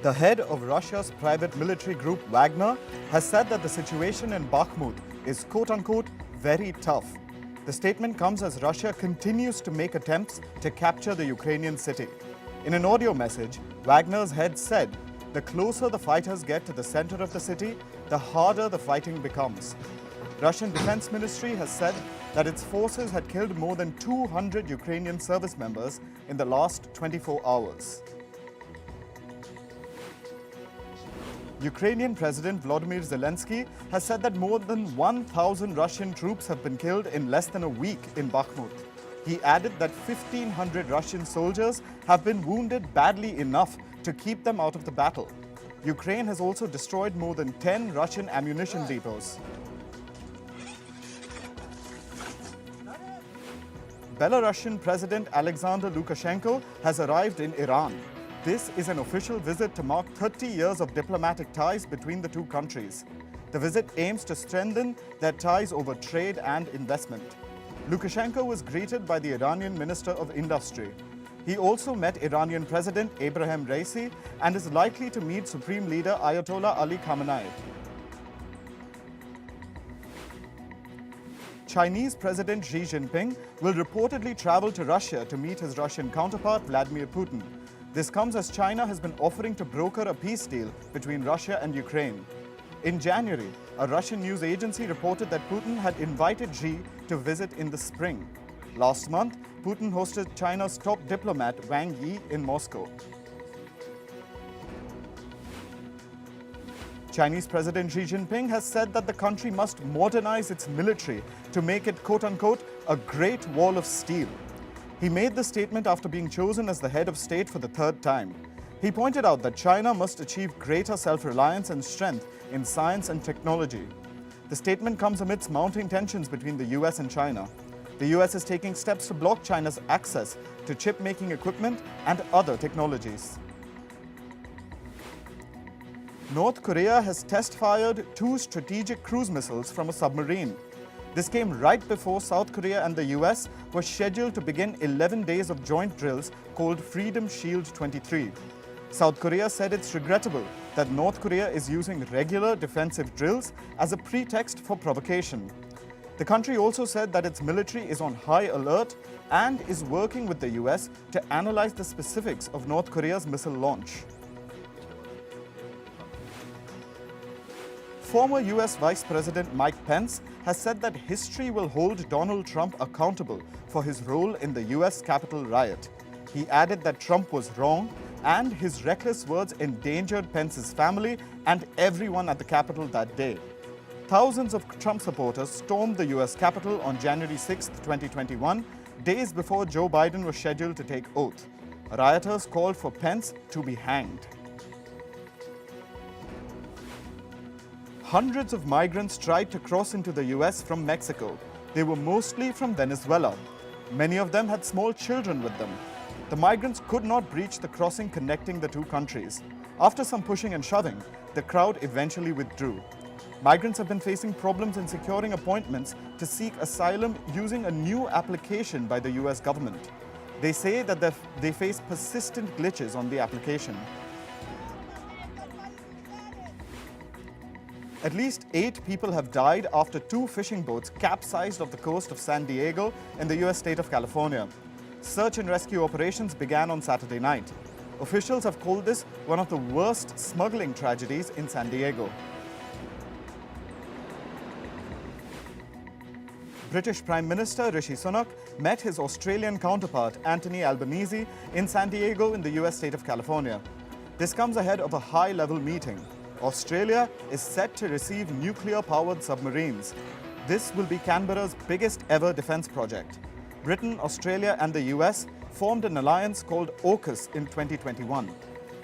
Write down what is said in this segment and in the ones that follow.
The head of Russia's private military group Wagner has said that the situation in Bakhmut is quote-unquote very tough. The statement comes as Russia continues to make attempts to capture the Ukrainian city. In an audio message, Wagner's head said, "The closer the fighters get to the center of the city, the harder the fighting becomes." Russian Defense Ministry has said that its forces had killed more than 200 Ukrainian service members in the last 24 hours. Ukrainian President Volodymyr Zelensky has said that more than 1,000 Russian troops have been killed in less than a week in Bakhmut. He added that 1,500 Russian soldiers have been wounded badly enough to keep them out of the battle. Ukraine has also destroyed more than 10 Russian ammunition depots. Belarusian President Alexander Lukashenko has arrived in Iran. This is an official visit to mark 30 years of diplomatic ties between the two countries. The visit aims to strengthen their ties over trade and investment. Lukashenko was greeted by the Iranian Minister of Industry. He also met Iranian President Ebrahim Raisi and is likely to meet Supreme Leader Ayatollah Ali Khamenei. Chinese President Xi Jinping will reportedly travel to Russia to meet his Russian counterpart Vladimir Putin. This comes as China has been offering to broker a peace deal between Russia and Ukraine. In January, a Russian news agency reported that Putin had invited Xi to visit in the spring. Last month, Putin hosted China's top diplomat Wang Yi in Moscow. Chinese President Xi Jinping has said that the country must modernize its military to make it quote-unquote a great wall of steel. He made the statement after being chosen as the head of state for the third time. He pointed out that China must achieve greater self-reliance and strength in science and technology. The statement comes amidst mounting tensions between the US and China. The US is taking steps to block China's access to chip-making equipment and other technologies. North Korea has test-fired 2 strategic cruise missiles from a submarine. This came right before South Korea and the US were scheduled to begin 11 days of joint drills called Freedom Shield 23. South Korea said it's regrettable that North Korea is using regular defensive drills as a pretext for provocation. The country also said that its military is on high alert and is working with the US to analyze the specifics of North Korea's missile launch. Former US Vice President Mike Pence has said that history will hold Donald Trump accountable for his role in the US Capitol Riot. He added that Trump was wrong and his reckless words endangered Pence's family and everyone at the Capitol that day. Thousands of Trump supporters stormed the US Capitol on January 6, 2021, days before Joe Biden was scheduled to take oath. Rioters called for Pence to be hanged. Hundreds of migrants tried to cross into the US from Mexico. They were mostly from Venezuela. Many of them had small children with them. The migrants could not breach the crossing connecting the two countries. After some pushing and shoving, the crowd eventually withdrew. Migrants have been facing problems in securing appointments to seek asylum using a new application by the US government. They say that they face persistent glitches on the application. At least 8 people have died after 2 fishing boats capsized off the coast of San Diego in the US state of California. Search and rescue operations began on Saturday night. Officials have called this one of the worst smuggling tragedies in San Diego. British Prime Minister Rishi Sunak met his Australian counterpart Anthony Albanese in San Diego in the US state of California. This comes ahead of a high-level meeting. Australia is set to receive nuclear-powered submarines. This will be Canberra's biggest ever defense project. Britain, Australia and the US formed an alliance called AUKUS in 2021.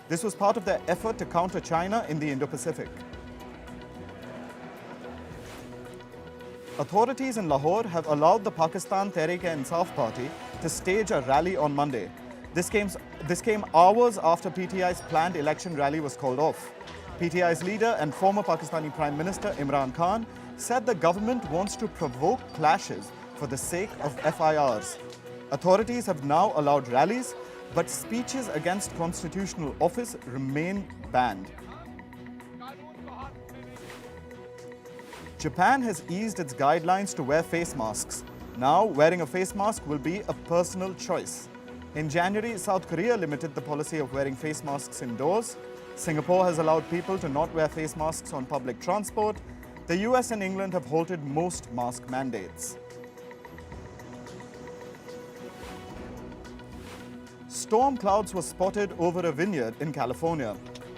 This was part of their effort to counter China in the Indo-Pacific. Authorities in Lahore have allowed the Pakistan Tehreek-e-Insaf Party to stage a rally on Monday. This came hours after PTI's planned election rally was called off. PTI's leader and former Pakistani Prime Minister Imran Khan said the government wants to provoke clashes for the sake of FIRs. Authorities have now allowed rallies. But speeches against constitutional office remain banned. Japan has eased its guidelines to wear face masks. Now, wearing a face mask will be a personal choice. In January, South Korea limited the policy of wearing face masks indoors. Singapore has allowed people to not wear face masks on public transport. The US and England have halted most mask mandates. Storm clouds were spotted over a vineyard in California.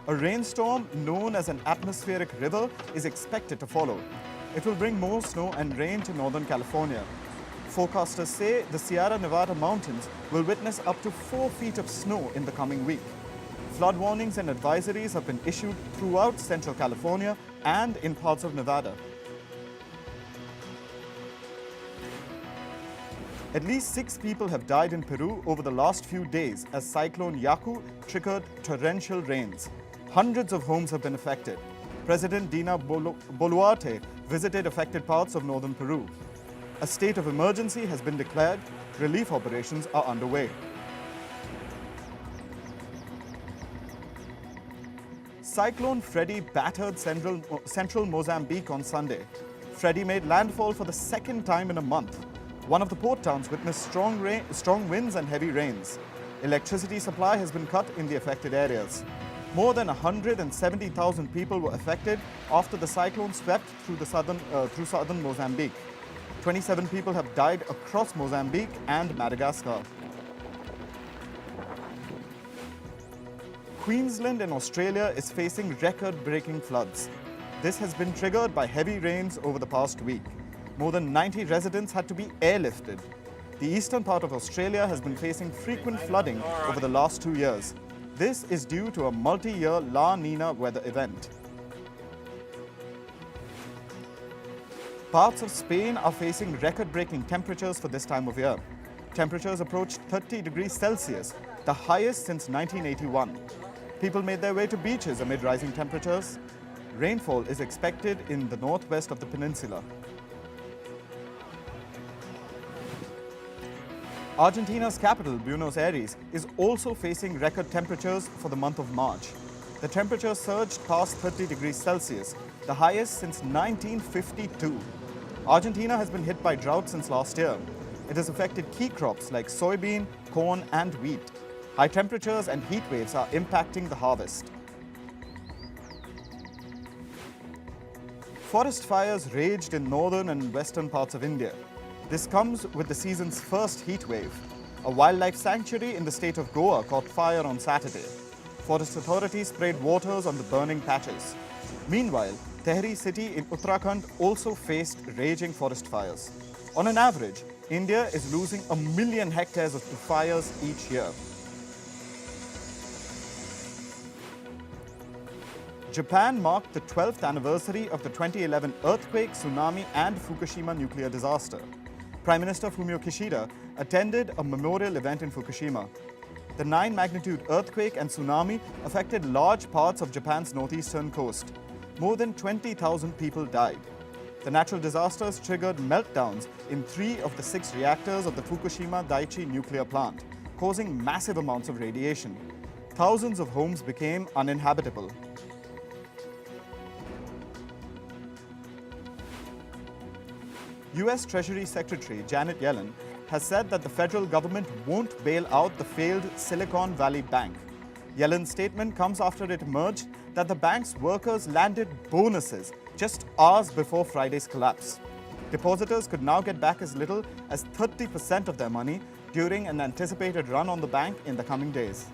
A rainstorm known as an atmospheric river is expected to follow. It will bring more snow and rain to Northern California. Forecasters say the Sierra Nevada mountains will witness up to 4 feet of snow in the coming week. Flood warnings and advisories have been issued throughout Central California and in parts of Nevada. At least 6 people have died in Peru over the last few days as Cyclone Yeoh triggered torrential rains. Hundreds of homes have been affected. President Dina Boluarte visited affected parts of northern Peru. A state of emergency has been declared. Relief operations are underway. Cyclone Freddy battered central Mozambique on Sunday. Freddy made landfall for the second time in a month. One of the port towns witnessed strong winds and heavy rains. Electricity supply has been cut in the affected areas. More than 170,000 people were affected after the cyclone swept through southern Mozambique. 27 people have died across Mozambique and Madagascar. Queensland in Australia is facing record-breaking floods. This has been triggered by heavy rains over the past week. More than 90 residents had to be airlifted. The eastern part of Australia has been facing frequent flooding over the last 2 years. This is due to a multi-year La Nina weather event. Parts of Spain are facing record-breaking temperatures for this time of year. Temperatures approached 30 degrees Celsius, the highest since 1981. People made their way to beaches amid rising temperatures. Rainfall is expected in the northwest of the peninsula. Argentina's capital, Buenos Aires, is also facing record temperatures for the month of March. The temperature surged past 30 degrees Celsius, the highest since 1952. Argentina has been hit by drought since last year. It has affected key crops like soybean, corn, and wheat. High temperatures and heat waves are impacting the harvest. Forest fires raged in northern and western parts of India. This comes with the season's first heat wave. A wildlife sanctuary in the state of Goa caught fire on Saturday. Forest authorities sprayed waters on the burning patches. Meanwhile, Tehri city in Uttarakhand also faced raging forest fires. On an average, India is losing 1 million hectares to fires each year. Japan marked the 12th anniversary of the 2011 earthquake, tsunami, and Fukushima nuclear disaster. Prime Minister Fumio Kishida attended a memorial event in Fukushima. The 9-magnitude earthquake and tsunami affected large parts of Japan's northeastern coast. More than 20,000 people died. The natural disasters triggered meltdowns in 3 of the 6 reactors of the Fukushima Daiichi nuclear plant, causing massive amounts of radiation. Thousands of homes became uninhabitable. US Treasury Secretary Janet Yellen has said that the federal government won't bail out the failed Silicon Valley Bank. Yellen's statement comes after it emerged that the bank's workers landed bonuses just hours before Friday's collapse. Depositors could now get back as little as 30% of their money during an anticipated run on the bank in the coming days.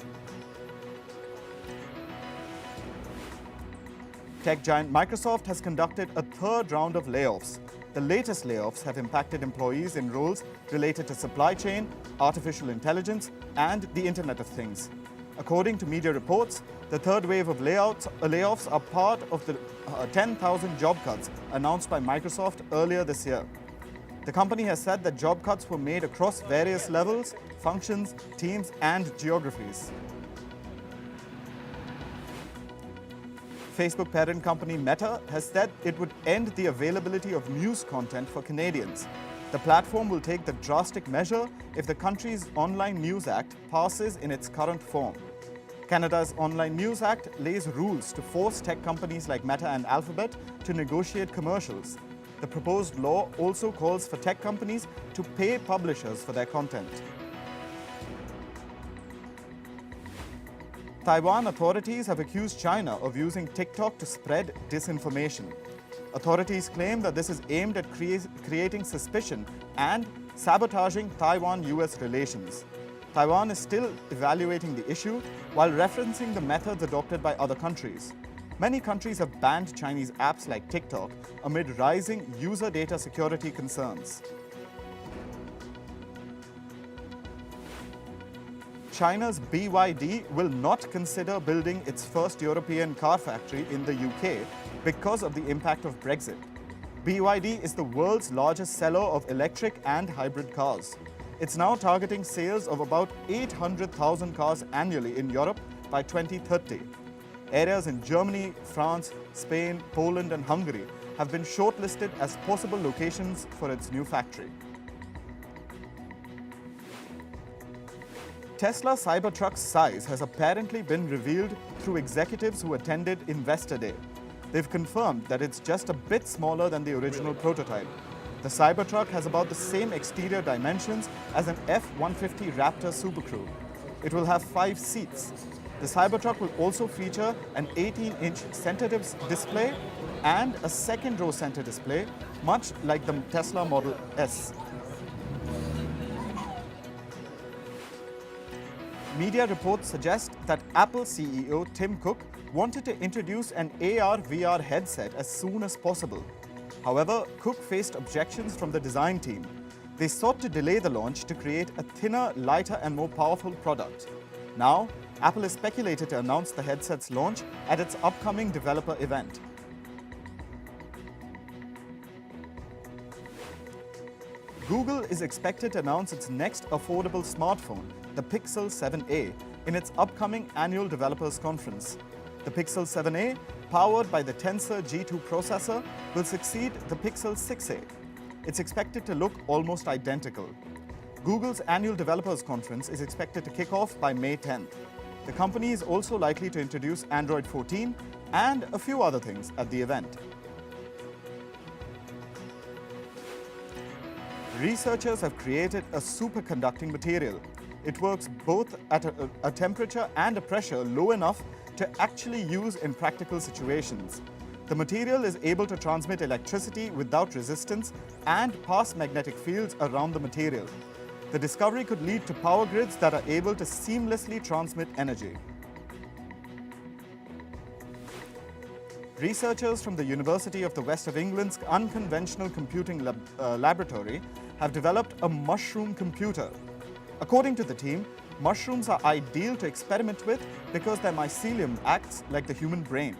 Tech giant Microsoft has conducted a 3rd round of layoffs. The latest layoffs have impacted employees in roles related to supply chain, artificial intelligence, and the Internet of Things. According to media reports, the 3rd wave of layoffs are part of the 10,000 job cuts announced by Microsoft earlier this year. The company has said that job cuts were made across various levels, functions, teams, and geographies. Facebook parent company Meta has said it would end the availability of news content for Canadians. The platform will take the drastic measure if the country's Online News Act passes in its current form. Canada's Online News Act lays rules to force tech companies like Meta and Alphabet to negotiate commercials. The proposed law also calls for tech companies to pay publishers for their content. Taiwan authorities have accused China of using TikTok to spread disinformation. Authorities claim that this is aimed at creating suspicion and sabotaging Taiwan-US relations. Taiwan is still evaluating the issue while referencing the methods adopted by other countries. Many countries have banned Chinese apps like TikTok amid rising user data security concerns. China's BYD will not consider building its first European car factory in the UK because of the impact of Brexit. BYD is the world's largest seller of electric and hybrid cars. It's now targeting sales of about 800,000 cars annually in Europe by 2030. Areas in Germany, France, Spain, Poland, and Hungary have been shortlisted as possible locations for its new factory. Tesla Cybertruck's size has apparently been revealed through executives who attended Investor Day. They've confirmed that it's just a bit smaller than the original prototype. The Cybertruck has about the same exterior dimensions as an F-150 Raptor Super Crew. It will have 5 seats. The Cybertruck will also feature an 18-inch center display and a second-row center display, much like the Tesla Model S. Media reports suggest that Apple CEO Tim Cook wanted to introduce an AR/VR headset as soon as possible. However, Cook faced objections from the design team. They sought to delay the launch to create a thinner, lighter, and more powerful product. Now, Apple is speculated to announce the headset's launch at its upcoming developer event. Google is expected to announce its next affordable smartphone, the Pixel 7a, in its upcoming annual developers conference. The Pixel 7a, powered by the Tensor G2 processor, will succeed the Pixel 6a. It's expected to look almost identical. Google's annual developers conference is expected to kick off by May 10th. The company is also likely to introduce Android 14 and a few other things at the event. Researchers have created a superconducting material. It works both at a temperature and a pressure low enough to actually use in practical situations. The material is able to transmit electricity without resistance and pass magnetic fields around the material. The discovery could lead to power grids that are able to seamlessly transmit energy. Researchers from the University of the West of England's Unconventional Computing Laboratory have developed a mushroom computer. According to the team, mushrooms are ideal to experiment with because their mycelium acts like the human brain.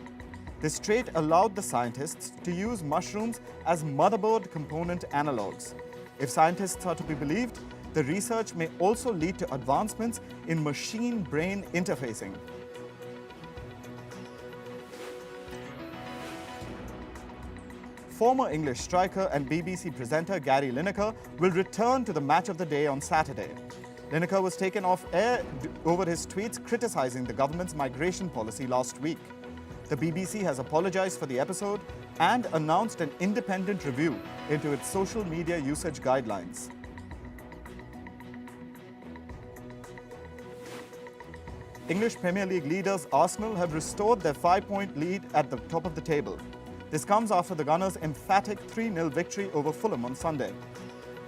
This trait allowed the scientists to use mushrooms as motherboard component analogs. If scientists are to be believed, the research may also lead to advancements in machine-brain interfacing. Former English striker and BBC presenter Gary Lineker will return to the match of the day on Saturday. Lineker was taken off air over his tweets criticizing the government's migration policy last week. The BBC has apologized for the episode and announced an independent review into its social media usage guidelines. English Premier League leaders Arsenal have restored their 5-point lead at the top of the table. This comes after the Gunners' emphatic 3-0 victory over Fulham on Sunday.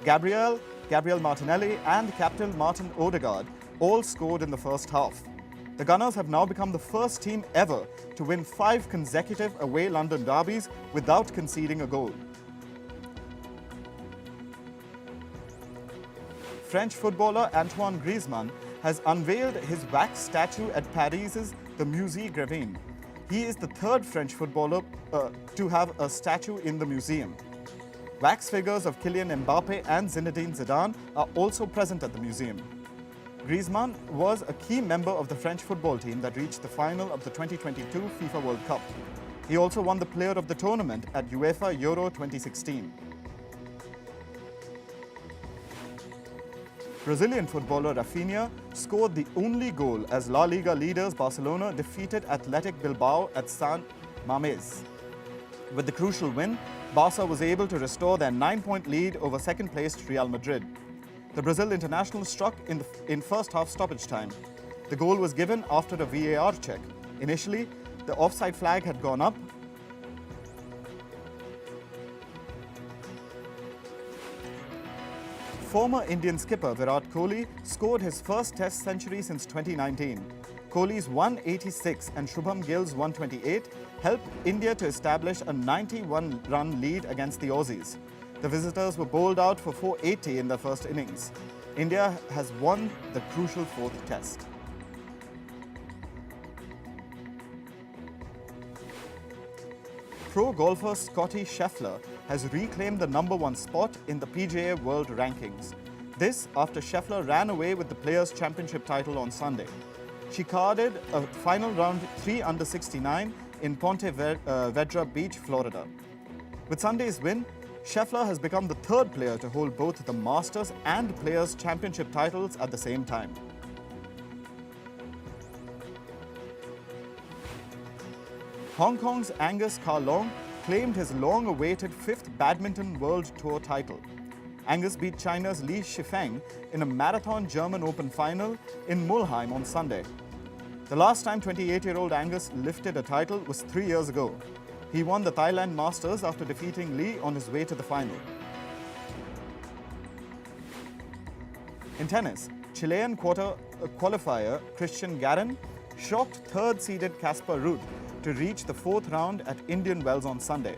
Gabriel Martinelli and captain Martin Odegaard all scored in the first half. The Gunners have now become the first team ever to win 5 consecutive away London derbies without conceding a goal. French footballer Antoine Griezmann has unveiled his wax statue at Paris's the Musée Grévin. He is the 3rd French footballer to have a statue in the museum. Wax figures of Kylian Mbappe and Zinedine Zidane are also present at the museum. Griezmann was a key member of the French football team that reached the final of the 2022 FIFA World Cup. He also won the Player of the Tournament at UEFA Euro 2016. Brazilian footballer Rafinha scored the only goal as La Liga leaders Barcelona defeated Athletic Bilbao at San Mamés. With the crucial win, Barca was able to restore their 9-point lead over second-placed Real Madrid. The Brazil international struck in first-half stoppage time. The goal was given after a VAR check. Initially, the offside flag had gone up. Former Indian skipper Virat Kohli scored his first Test century since 2019. Kohli's 186 and Shubham Gill's 128 helped India to establish a 91-run lead against the Aussies. The visitors were bowled out for 480 in their first innings. India has won the crucial fourth Test. Pro golfer Scotty Scheffler has reclaimed the #1 spot in the PGA World Rankings. This after Scheffler ran away with the Players' Championship title on Sunday. She carded a final round 3 under 69 in Ponte Vedra Beach, Florida. With Sunday's win, Scheffler has become the third player to hold both the Masters and Players' Championship titles at the same time. Hong Kong's Angus claimed his long-awaited 5th Badminton World Tour title. Angus beat China's Li Shifeng in a Marathon German Open final in Mulheim on Sunday. The last time 28-year-old Angus lifted a title was 3 years ago. He won the Thailand Masters after defeating Li on his way to the final. In tennis, Chilean Quarter qualifier Cristian Garin shocked third-seeded Casper Ruud to reach the 4th round at Indian Wells on Sunday.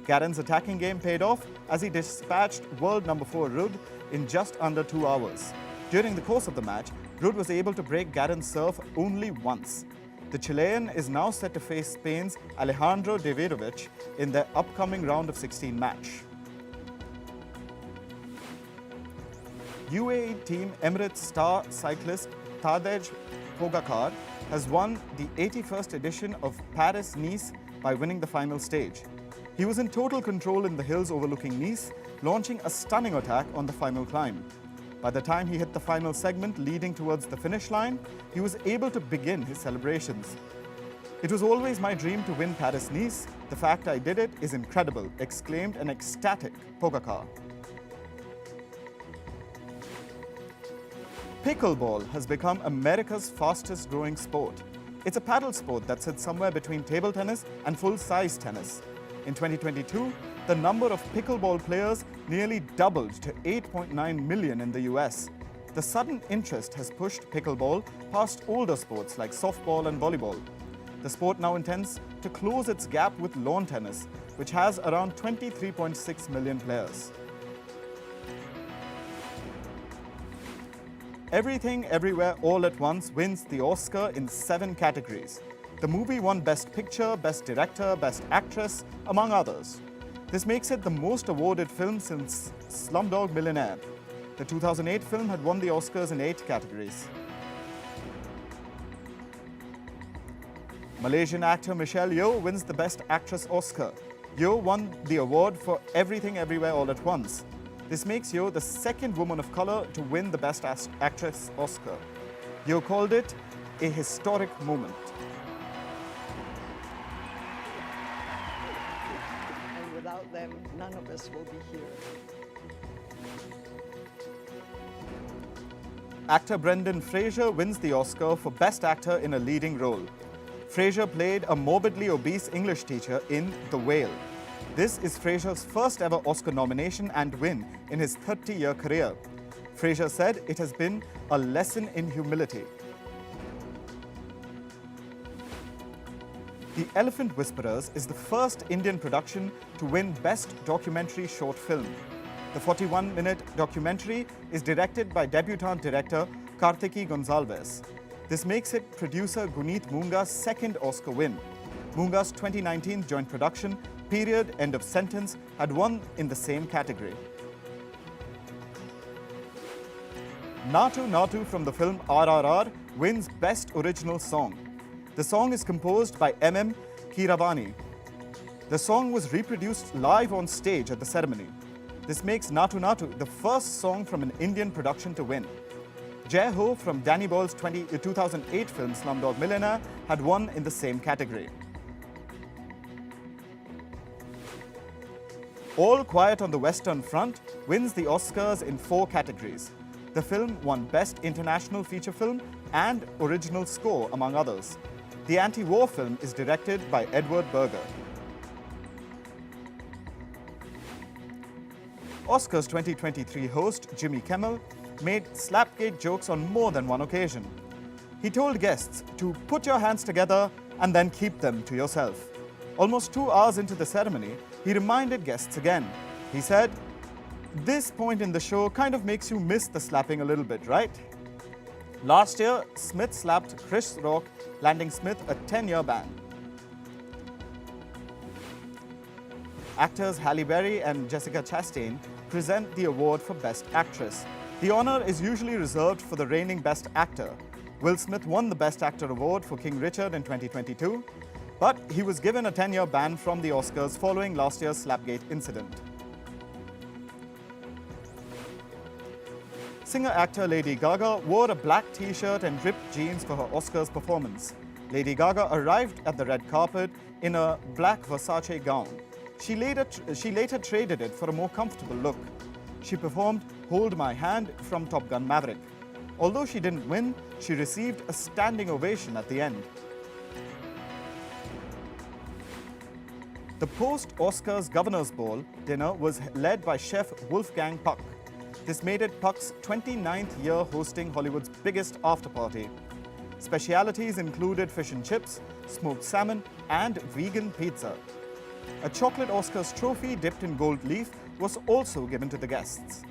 Garin's attacking game paid off as he dispatched world number 4 Ruud in just under 2 hours. During the course of the match, Ruud was able to break Garin's serve only once. The Chilean is now set to face Spain's Alejandro Davidovich in their upcoming round of 16 match. UAE team Emirates star cyclist Tadej Pogacar has won the 81st edition of Paris-Nice by winning the final stage. He was in total control in the hills overlooking Nice, launching a stunning attack on the final climb. By the time he hit the final segment leading towards the finish line, he was able to begin his celebrations. "It was always my dream to win Paris-Nice. The fact I did it is incredible," exclaimed an ecstatic Pogacar. Pickleball has become America's fastest growing sport. It's a paddle sport that sits somewhere between table tennis and full-size tennis. In 2022, the number of pickleball players nearly doubled to 8.9 million in the US. The sudden interest has pushed pickleball past older sports like softball and volleyball. The sport now intends to close its gap with lawn tennis, which has around 23.6 million players. Everything Everywhere All at Once wins the Oscar in 7 categories. The movie won Best Picture, Best Director, Best Actress, among others. This makes it the most awarded film since Slumdog Millionaire. The 2008 film had won the Oscars in 8 categories. Malaysian actor Michelle Yeoh wins the Best Actress Oscar. Yeoh won the award for Everything Everywhere All at Once. This makes Yeoh the second woman of color to win the Best Actress Oscar. Yeoh called it a historic moment. And without them, none of us will be here. Actor Brendan Fraser wins the Oscar for Best Actor in a Leading Role. Fraser played a morbidly obese English teacher in The Whale. This is Fraser's first ever Oscar nomination and win in his 30-year career. Fraser said it has been a lesson in humility. The Elephant Whisperers is the first Indian production to win Best Documentary Short Film. The 41-minute documentary is directed by debutant director Karthiki Gonzalez. This makes it producer Guneet Munga's second Oscar win. Munga's 2019 joint production, Period, End of Sentence, had won in the same category. Natu Natu from the film RRR wins Best Original Song. The song is composed by M.M. Keeravani. The song was reproduced live on stage at the ceremony. This makes Natu Natu the first song from an Indian production to win. Yeoh from Danny Boyle's 2008 film Slumdog Millionaire had won in the same category. All Quiet on the Western Front wins the Oscars in 4 categories. The film won Best International Feature Film and Original Score, among others. The anti-war film is directed by Edward Berger. Oscars 2023 host Jimmy Kimmel made Slapgate jokes on more than one occasion. He told guests to put your hands together and then keep them to yourself. Almost 2 hours into the ceremony, he reminded guests again. He said, "This point in the show kind of makes you miss the slapping a little bit, right?" Last year, Smith slapped Chris Rock, landing Smith a 10-year ban. Actors Halle Berry and Jessica Chastain present the award for Best Actress. The honor is usually reserved for the reigning Best Actor. Will Smith won the Best Actor award for King Richard in 2022, but he was given a 10-year ban from the Oscars following last year's Slapgate incident. Singer-actor Lady Gaga wore a black t-shirt and ripped jeans for her Oscars performance. Lady Gaga arrived at the red carpet in a black Versace gown. She later traded it for a more comfortable look. She performed Hold My Hand from Top Gun Maverick. Although she didn't win, she received a standing ovation at the end. The post-Oscars Governor's Ball dinner was led by chef Wolfgang Puck. This made it Puck's 29th year hosting Hollywood's biggest after-party. Specialities included fish and chips, smoked salmon, and vegan pizza. A chocolate Oscars trophy dipped in gold leaf was also given to the guests.